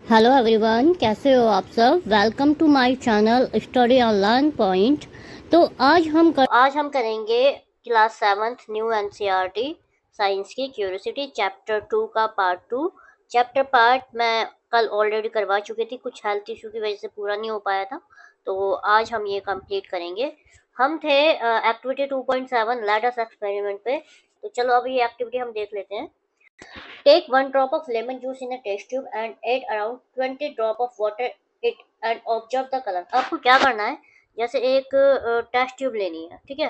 Hello everyone, कैसे हो आप सब। Welcome to my channel study online point. तो आज हम करेंगे class 7th new NCERT science की क्यूरियोसिटी चैप्टर 2 का पार्ट 2। चैप्टर पार्ट मैं कल ऑलरेडी करवा चुकी थी, कुछ हेल्थ इशू की वजह से पूरा नहीं हो पाया था, तो आज हम ये कंप्लीट करेंगे। हम थे एक्टिविटी 2.7 लेट अस एक्सपेरिमेंट पे। तो चलो अभी ये एक्टिविटी हम देख लेते हैं। Take 1 drop of lemon juice in a test tube and add around 20 drop of water it and observe the color। आपको क्या करना है, जैसे एक टेस्ट ट्यूब लेनी है, ठीक है।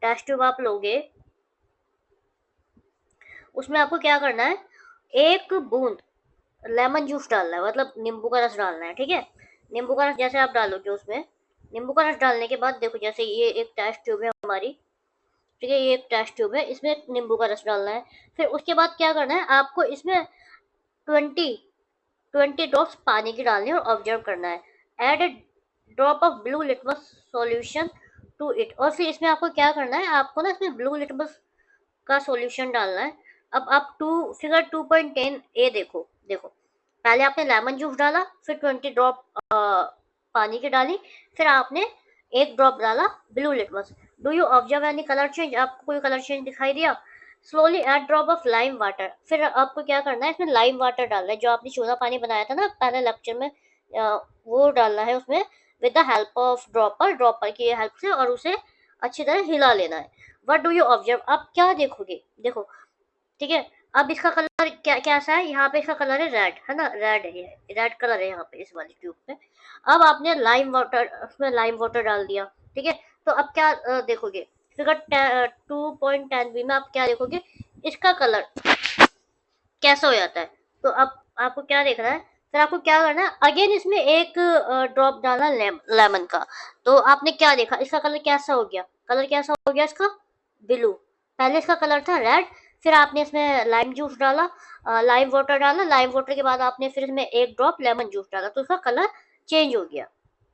टेस्ट ट्यूब आप लोगे, उसमें आपको क्या करना है, एक बूंद लेमन जूस डालना है, मतलब नींबू का रस डालना है, ठीक है। नींबू का रस जैसे आप डालोगे उसमें, नींबू का रस डालने के बाद देखो, जैसे ये एक टेस्ट ट्यूब है हमारी, ठीक है, ये एक टेस्ट ट्यूब है, इसमें नींबू का रस डालना है। फिर उसके बाद क्या करना है, आपको इसमें 20 ड्रॉप्स पानी की डालनी है और ऑब्जर्व करना है। Add a drop of blue litmus solution to it. और फिर इसमें आपको क्या करना है, आपको ना इसमें ब्लू लिटमस का सॉल्यूशन डालना है। अब आप फिगर 2.10 ए देखो देखो, पहले आपने लेमन जूस डाला, फिर 20 ड्रॉप पानी की डाली, फिर आपने एक ड्रॉप डाला blue litmus. Do you observe any colour change? आपको कोई कलर चेंज दिखाई दिया? Slowly add drop of lime water. फिर आपको क्या करना है, इसमें लाइम वाटर डालना है, जो आपने चूना पानी बनाया था ना पहले लेक्चर में, वो डालना है उसमें with the help of dropper की हेल्प से, और उसे अच्छी तरह हिला लेना है। What do you observe? आप क्या देखोगे, देखो, ठीक है। अब इसका कलर कैसा है, यहाँ पे इसका कलर है रेड, है ना, रेड है, ये रेड कलर है यहाँ पे इस वाली ट्यूब पे। अब आपने लाइम वाटर, उसमें लाइम वाटर डाल दिया, ठीक है। तो अब क्या देखोगे, फिगर 2.10 बी में आप क्या देखोगे, इसका कलर कैसा हो जाता है। तो अब आपको क्या देखना है, फिर आपको क्या करना है, अगेन इसमें एक ड्रॉप डालना लेमन का। तो आपने क्या देखा, इसका कलर कैसा हो गया, कलर कैसा हो गया इसका, ब्लू। पहले इसका कलर था रेड, फिर आपने इसमें लाइम जूस डाला, लाइम वाटर डाला, लाइम वाटर के बाद आपने फिर इसमें एक ड्रॉप लेमन जूस डाला, तो उसका कलर चेंज हो गया,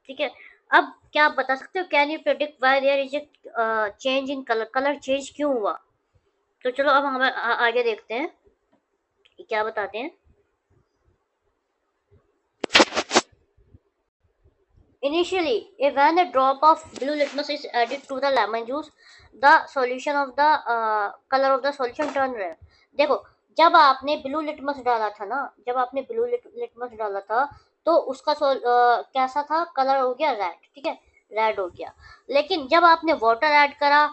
ठीक है। अब क्या आप बता सकते हो, can you predict why there is a change in colour, colour change क्यों हुआ? तो चलो अब हम आगे देखते हैं कि क्या बताते हैं। Initially, when a drop of blue litmus is added to the lemon juice, the solution of the color of the solution turn red। देखो, जब आपने ब्लू लिटमस डाला था ना, जब आपने ब्लू लिटमस डाला था, तो उसका कैसा था, कलर हो गया रेड, ठीक है, रेड हो गया। लेकिन जब आपने वाटर ऐड करा,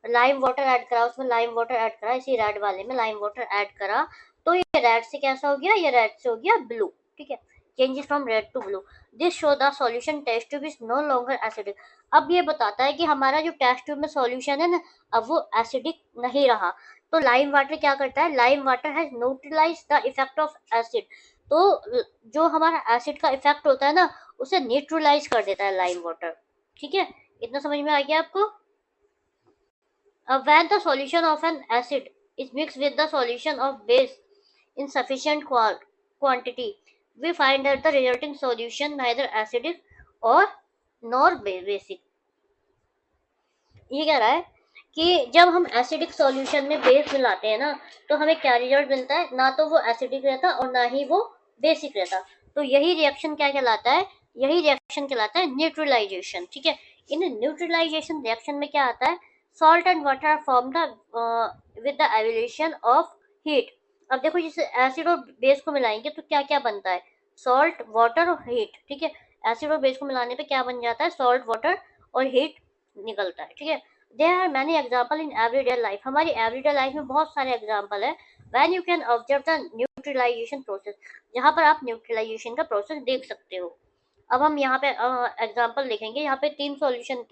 लाइम वाटर ऐड करा, उसमें लाइम वाटर ऐड करा, इसी रेड वाले में लाइम वाटर ऐड करा, तो ये रेड से कैसा हो गया, ये रेड से हो गया ब्लू, ठीक है। Changes from red to blue. This show the solution test tube is no longer acidic. अब ये बताता है कि हमारा जो टेस्ट ट्यूब में सॉल्यूशन है ना, अब वो एसिडिक नहीं रहा। तो लाइम वाटर क्या करता है, lime water has neutralize the effect of acid. तो जो हमारा एसिड का इफेक्ट होता है ना, उसे न्यूट्रलाइज कर देता है लाइम वाटर, ठीक है। इतना समझ में आ गया आपको? When the solution of an acid is mixed with the solution of base in sufficient quantity, we find that the resulting solution neither acidic or nor basic। ये कह रहा है कि जब हम एसिडिक सॉल्यूशन में बेस मिलाते हैं ना, तो हमें क्या रिजल्ट मिलता है, ना तो वो एसिडिक रहता और ना ही वो बेसिक रहता। तो यही रिएक्शन क्या कहलाता है, यही रिएक्शन कहलाता है न्यूट्रलाइजेशन, ठीक है। इन न्यूट्रलाइजेशन रिएक्शन में क्या आता है, salt and water are form the with the evolution of heat. अब देखो, जैसे एसिड और बेस को मिलाएंगे तो क्या क्या बनता है, सॉल्ट, वाटर और हीट, ठीक है। एसिड और बेस को मिलाने पे क्या बन जाता है, सॉल्ट, वाटर और हीट निकलता है, ठीक है। There are many example in everyday life. हमारी एवरीडे लाइफ में बहुत सारे एग्जाम्पल है। When you can observe the neutralization process, जहाँ पर आप न्यूट्रलाइजेशन का प्रोसेस देख सकते हो। अब हम यहाँ पे एग्जाम्पल देखेंगे। यहाँ पे 3 सॉल्यूशन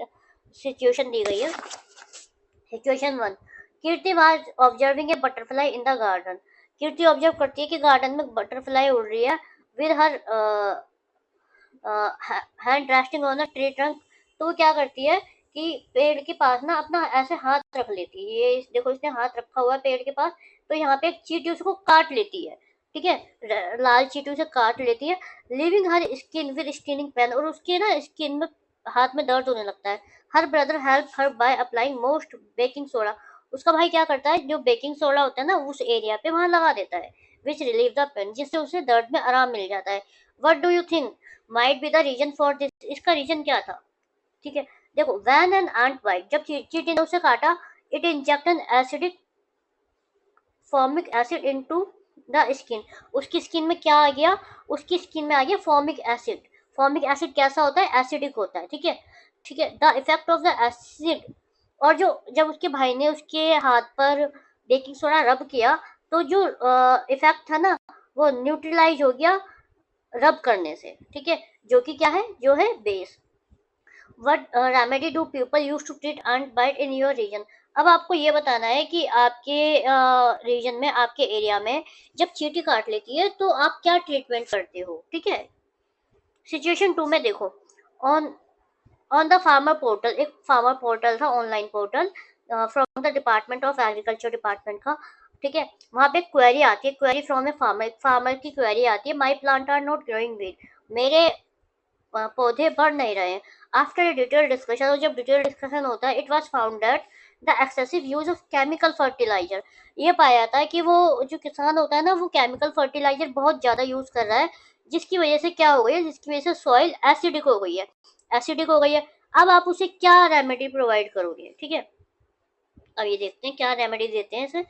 सिचुएशन दी गई है। Situation 1, Kirti was observing A butterfly in the garden. Kirti observe करती है कि गार्डन में बटरफ्लाई उड़ रही है, with her hand resting on the tree trunk. तो वो क्या करती है कि पेड़ के पास ना अपना ऐसे हाथ रख लेती है, ये देखो इसने हाथ रखा हुआ है पेड़ के पास, तो यहाँ पे एक चींटी उसको काट लेती है, ठीक है, लाल चींटी उसे काट लेती है, leaving her skin with stinging pain. और उसके ना स्किन में, हाथ में दर्द होने लगता है। Her brother help her by applying most baking soda. उसका भाई क्या करता है, जो बेकिंग सोडा होता है ना, उस एरिया पे वहां लगा देता है। विच रिलीव द पेन, जिससे उसे दर्द में आराम मिल जाता है। What do you think might be the reason for this? इसका रीजन क्या था? ठीक है, देखो, व्हेन एन एंट बाइट, जब चींटी ने उसे काटा, it inject an acidic formic acid into the skin. उसकी स्किन में क्या आ गया? उसकी स्किन में आ गया फॉर्मिक एसिड। फॉर्मिक एसिड कैसा होता है? एसिडिक होता है। ठीक है, ठीक है। The effect of the acid, और जो जब उसके भाई ने उसके हाथ पर बेकिंग सोडा रब किया, तो जो इफेक्ट था ना, वो न्यूट्रलाइज हो गया रब करने से। ठीक है, जो कि क्या है? जो है base. What remedy do people use to treat ant bite in your region? अब आपको ये बताना है कि आपके रीजन में, आपके एरिया में जब चींटी काट लेती है तो आप क्या ट्रीटमेंट करते हो। ठीक है, सिचुएशन 2 में देखो, on on the farmer portal, एक फार्मर पोर्टल था, online portal from the department of agriculture department का। ठीक है, वहाँ पे क्वेरी आती है, क्वेरी फ्रॉम ए फार्मर, एक फार्मर की क्वेरी आती है, my plant are not growing well, मेरे पौधे बढ़ नहीं रहे हैं। आफ्टर डिटेल डिस्कशन, और जब डिटेल डिस्कशन होता है, it was found that the excessive use of chemical fertilizer, ये पाया जाता है कि वो जो किसान होता है ना, वो केमिकल फर्टिलाइजर बहुत ज़्यादा यूज़ कर रहा है, जिसकी वजह से क्या हो गई है? जिसकी वजह से सॉइल एसिडिक हो गई है, एसिडिक हो गई है। अब आप उसे क्या रेमेडी प्रोवाइड करोगे? ठीक है, अब ये देखते हैं क्या रेमेडी देते हैं इसे।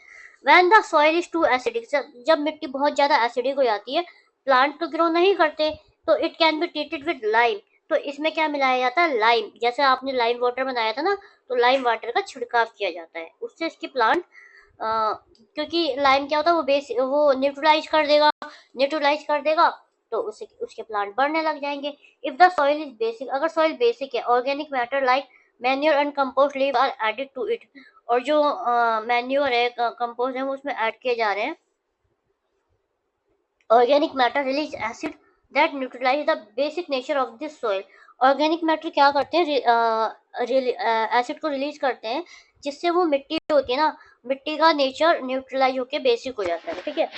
When the soil is too acidic, जब मिट्टी बहुत ज़्यादा एसिडिक हो जाती है, प्लांट तो ग्रो नहीं करते, तो it can be treated with lime. तो इसमें क्या मिलाया जाता है? लाइम। जैसे आपने लाइम वाटर बनाया था ना, तो लाइम वाटर का छिड़काव किया जाता है, उससे इसकी प्लांट क्योंकि लाइम क्या होता है? वो बेस, वो न्यूट्रलाइज कर देगा, न्यूट्रलाइज कर देगा, तो उससे उसके प्लांट बढ़ने लग जाएंगे। If the soil is basic, अगर सॉइल बेसिक है, organic matter like manure and compost leave are added to it, और जो मैन्योर है, कंपोस्ट है, वो उसमें ऐड किए जा रहे हैं। Organic matter release acid that neutralize the basic nature of this soil. Organic matter क्या करते हैं? एसिड को रिलीज करते हैं, जिससे वो मिट्टी होती है ना, मिट्टी का नेचर न्यूट्रलाइज होकर बेसिक हो जाता है। ठीक है,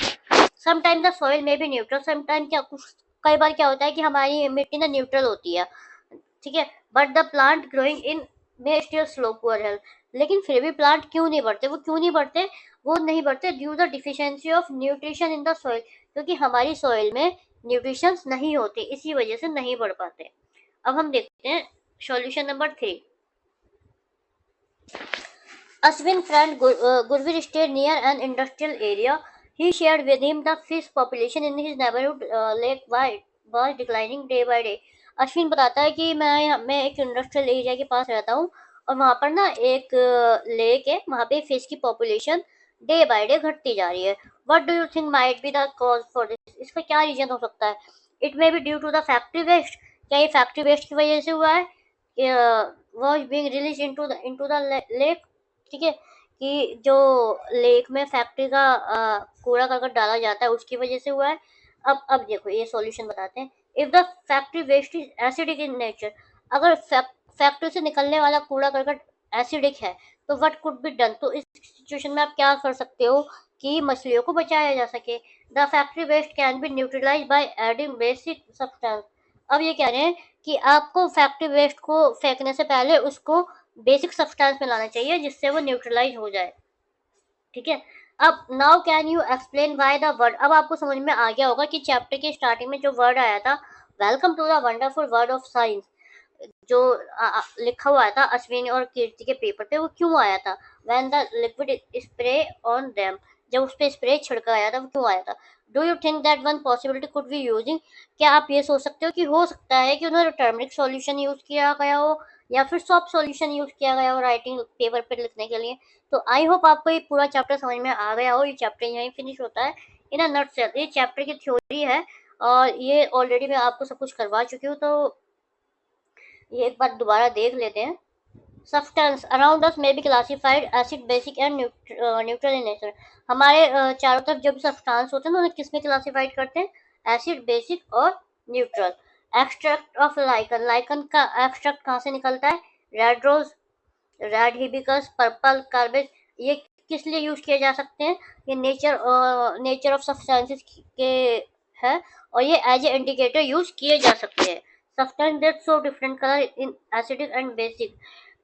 समटाइम द सॉइल में भी न्यूट्रल, समटाइम क्या, कुछ कई बार क्या होता है कि हमारी मिट्टी ना न्यूट्रल होती है। ठीक है, but the plant growing in may still slow poor health, लेकिन फिर भी प्लांट क्यों नहीं बढ़ते? वो क्यों नहीं बढ़ते? वो नहीं बढ़ते due the deficiency of nutrition in the soil, क्योंकि हमारी सॉइल में न्यूट्रिशंस नहीं होते, इसी वजह से नहीं बढ़ पाते। अब हम देखते हैं solution number 3। Ashwin friend Gurveer stayed near an industrial area. He shared with him the fish population in his neighborhood lake was declining day by day. Ashwin बताता है कि मैं एक इंडस्ट्रियल एरिया के पास रहता हूँ, और वहाँ पर ना एक लेक है, वहाँ पे फिश की पॉपुलेशन डे बाय डे घटती जा रही है। What do you think might be the cause for this? इसका क्या रीजन हो सकता है? It may be due to the factory waste, क्या ये फैक्ट्री वेस्ट की वजह से हुआ है? Was being release into the lake. ठीक है, कि जो लेक में फैक्ट्री का कूड़ा करकट डाला जाता है, उसकी वजह से हुआ है। अब देखो, ये सॉल्यूशन बताते हैं। If the factory waste is acidic in nature, अगर फैक्ट्री से निकलने वाला कूड़ा करकट एसिडिक है, तो व्हाट कुड बी डन? तो इस सिचुएशन में आप क्या कर सकते हो कि मछलियों को बचाया जा सके? The factory waste can be neutralize by adding basic substance. अब ये कह रहे हैं कि आपको फैक्ट्री वेस्ट को फेंकने से पहले उसको बेसिक सब्सटेंस में लाना चाहिए, जिससे वो न्यूट्रलाइज हो जाए। ठीक है, अब now can you explain why the word? अब आपको समझ में आ गया होगा कि चैप्टर के स्टार्टिंग में जो वर्ड आया था, welcome to the wonderful world of science, जो लिखा हुआ था अश्विनी और कीर्ति के पेपर पे, वो क्यों आया था? When the liquid spray on them, जब उस पर स्प्रे छिड़का आया था, वो क्यों आया था? Do you think that one possibility could be using, क्या आप ये सोच सकते हो कि हो सकता है कि उन्होंने टर्मरिक सॉल्यूशन यूज किया गया हो, या फिर सॉफ्ट सॉल्यूशन यूज किया गया हो राइटिंग पेपर पे लिखने के लिए? तो आई होप आपको ये पूरा चैप्टर समझ में आ गया हो। ये चैप्टर यहीं फिनिश होता है इन अ नटसेल। ये चैप्टर की थ्योरी है, और ये ऑलरेडी मैं आपको सब कुछ करवा चुकी हूँ, तो ये एक बार दोबारा देख लेते हैं। Substance around us may be classified acid, basic and neutral in nature. हमारे चारों तरफ जो भी सब्सटेंस होते हैं ना, उन्हें किस में क्लासिफाइड करते हैं? एसिड, बेसिक और neutral. Extract of lichen, lichen का एक्सट्रैक्ट कहाँ से निकलता है? Red rose, red hibiscus, purple cabbage. ये किस लिए यूज किए जा सकते हैं? ये नेचर ऑफ सब्सटेंसेस के है, और ये एज ए इंडिकेटर यूज किए जा सकते हैं। Substance that show different colour in acidic and basic,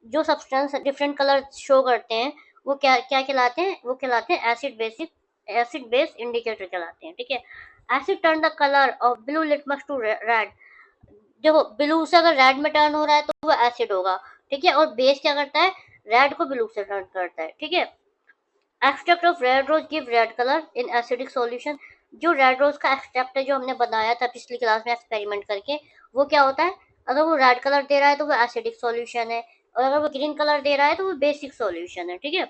जो सब्सटेंस डिफरेंट कलर शो करते हैं, वो क्या क्या कहलाते हैं? वो कहलाते हैं acid, basic acid base indicator कहलाते हैं, ठीक है। Acid turn the colour of blue litmus to red. देखो ब्लू से अगर रेड में टर्न हो रहा है तो वो एसिड होगा, ठीक है, और बेस क्या करता है, रेड को ब्लू से टर्न करता है, ठीक है। Extract of red rose give red colour in acidic solution. जो रेड रोज का एक्सट्रैक्ट है जो हमने बनाया था पिछली क्लास में एक्सपेरिमेंट करके, वो क्या होता है, अगर वो रेड कलर दे रहा है तो वो एसिडिक सॉल्यूशन है, और अगर वो ग्रीन कलर दे रहा है तो वो बेसिक सॉल्यूशन है, ठीक है।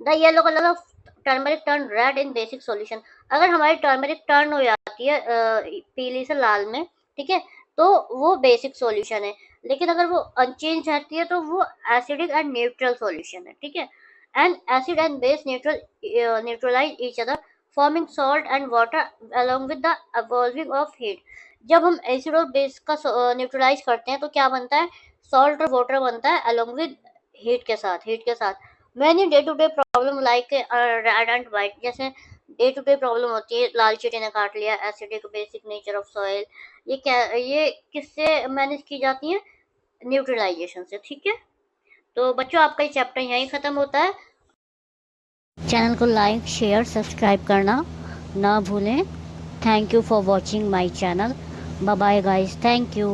The yellow colour of turmeric turn red in basic solution. अगर हमारी टर्मरिक टर्न हो जाती है पीली से लाल में, ठीक है, तो वो बेसिक सॉल्यूशन है। लेकिन अगर वो अनचेंज रहती है तो वो एसिडिक एंड न्यूट्रल सॉल्यूशन है, ठीक है। And acid and base neutralize each other forming salt and water along with the evolving of heat. जब हम एसिड और बेस का न्यूट्रलाइज करते हैं तो क्या बनता है, सॉल्ट और वाटर बनता है अलोंग विद हीट के साथ। Many day to day problem like red and white, जैसे डे टू डे प्रॉब्लम होती है, लाल चींटी ने काट लिया, acidic basic nature of soil, ये किससे मैनेज की जाती है, न्यूट्रलाइजेशन से, ठीक है। तो बच्चों आपका ये चैप्टर यहीं खत्म होता है। चैनल को लाइक शेयर सब्सक्राइब करना ना भूलें। Thank you for watching my channel. Bye bye guys, thank you.